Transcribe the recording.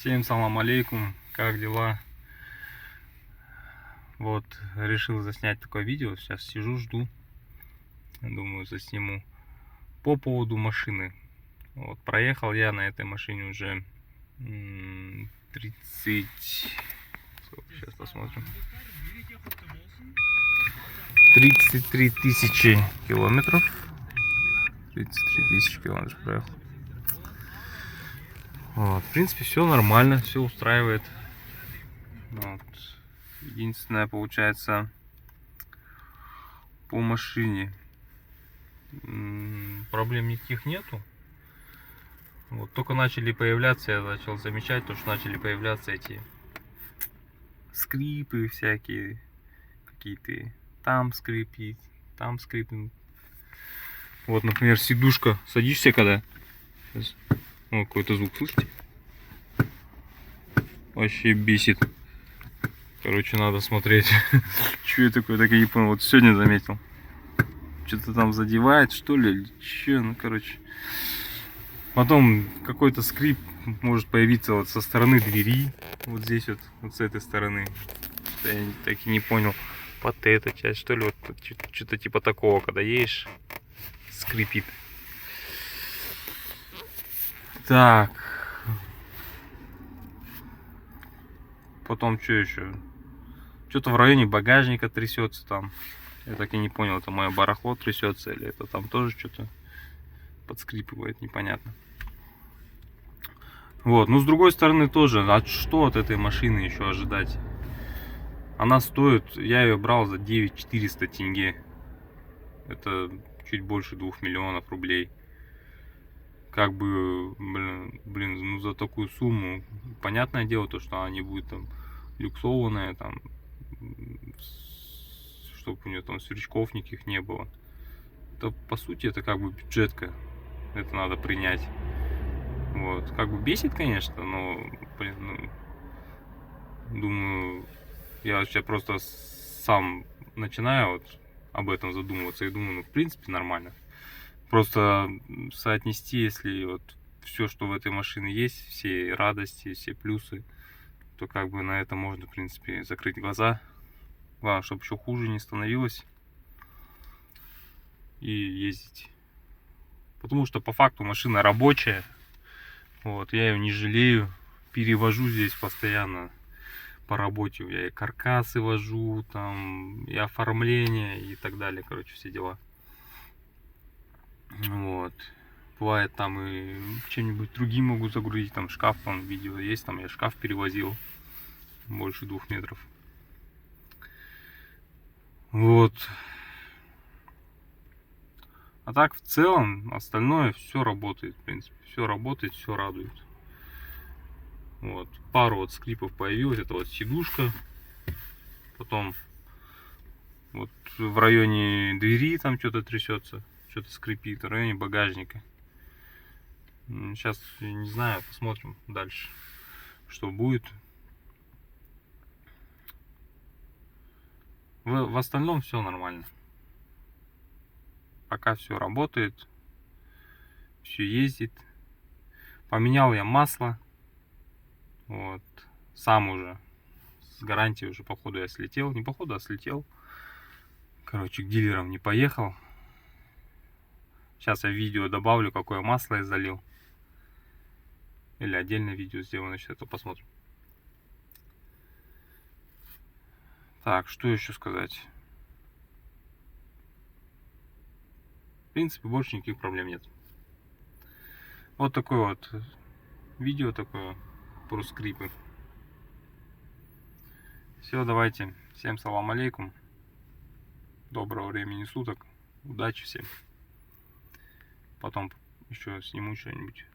Всем салам алейкум, как дела? Вот, решил заснять такое видео, сейчас сижу, жду, думаю, засниму по поводу машины. Вот, проехал я на этой машине уже 30, сейчас посмотрим, 33 тысячи километров, 33 тысячи километров проехал. Вот, в принципе, все нормально, все устраивает. Вот. Единственное, получается, по машине проблем никаких нету. Вот, только начали появляться, я начал замечать, то, что начали появляться эти скрипы всякие, какие-то там скрипит, там скрипит. Вот, например, сидушка, садишься когда, о, какой-то звук, слышите? Вообще бесит. Короче, надо смотреть. Что я такое, так и не понял. Вот сегодня заметил. Что-то там задевает, что ли, или что, ну, короче. Потом какой-то скрип может появиться вот со стороны двери. Вот здесь вот с этой стороны. Я так и не понял. Вот эта часть, что ли, вот что-то типа такого, когда едешь, скрипит. Так. Потом что еще? Что-то в районе багажника трясется там. Я так и не понял, это мое барахло трясется или это там тоже что-то подскрипывает, непонятно. Вот, ну с другой стороны тоже, а что от этой машины еще ожидать? Она стоит, я ее брал за 9400 тенге. Это чуть больше 2 миллионов рублей. Как бы, блин, ну за такую сумму, понятное дело, то, что она не будет там люксованная, там, чтобы у нее там сверчков никаких не было. Это, по сути, это как бы бюджетка. Это надо принять. Вот. Как бы бесит, конечно, но, блин, ну, думаю, я просто сам начинаю вот об этом задумываться и думаю, ну, в принципе, нормально. Просто соотнести, если вот все, что в этой машине есть, все радости, все плюсы, то как бы на это можно, в принципе, закрыть глаза. Главное, чтобы еще хуже не становилось и ездить. Потому что по факту машина рабочая. Вот, я ее не жалею. Перевожу здесь постоянно по работе. Я и каркасы вожу, там, и оформление, и так далее. Короче, все дела. Вот. Бывает там и чем-нибудь другим могу загрузить. Там шкаф, там видео есть. Там я шкаф перевозил больше 2 метров. Вот. А так в целом остальное все работает, в принципе. Все работает, все радует. Вот. Пару вот скрипов появилось. Это вот сидушка. Потом вот в районе двери там что-то трясется. Что-то скрипит. В районе багажника. Сейчас, не знаю, посмотрим дальше, что будет. В остальном все нормально. Пока все работает. Все ездит. Поменял я масло. Вот. Сам уже. С гарантией уже, походу, я слетел. Не походу, а слетел. Короче, к дилерам не поехал. Сейчас я видео добавлю, какое масло я залил. Или отдельное видео сделаю, значит, это посмотрим. Так, что еще сказать? В принципе, больше никаких проблем нет. Вот такое вот видео такое про скрипы. Все, давайте. Всем салам алейкум. Доброго времени суток. Удачи всем. Потом еще сниму что-нибудь.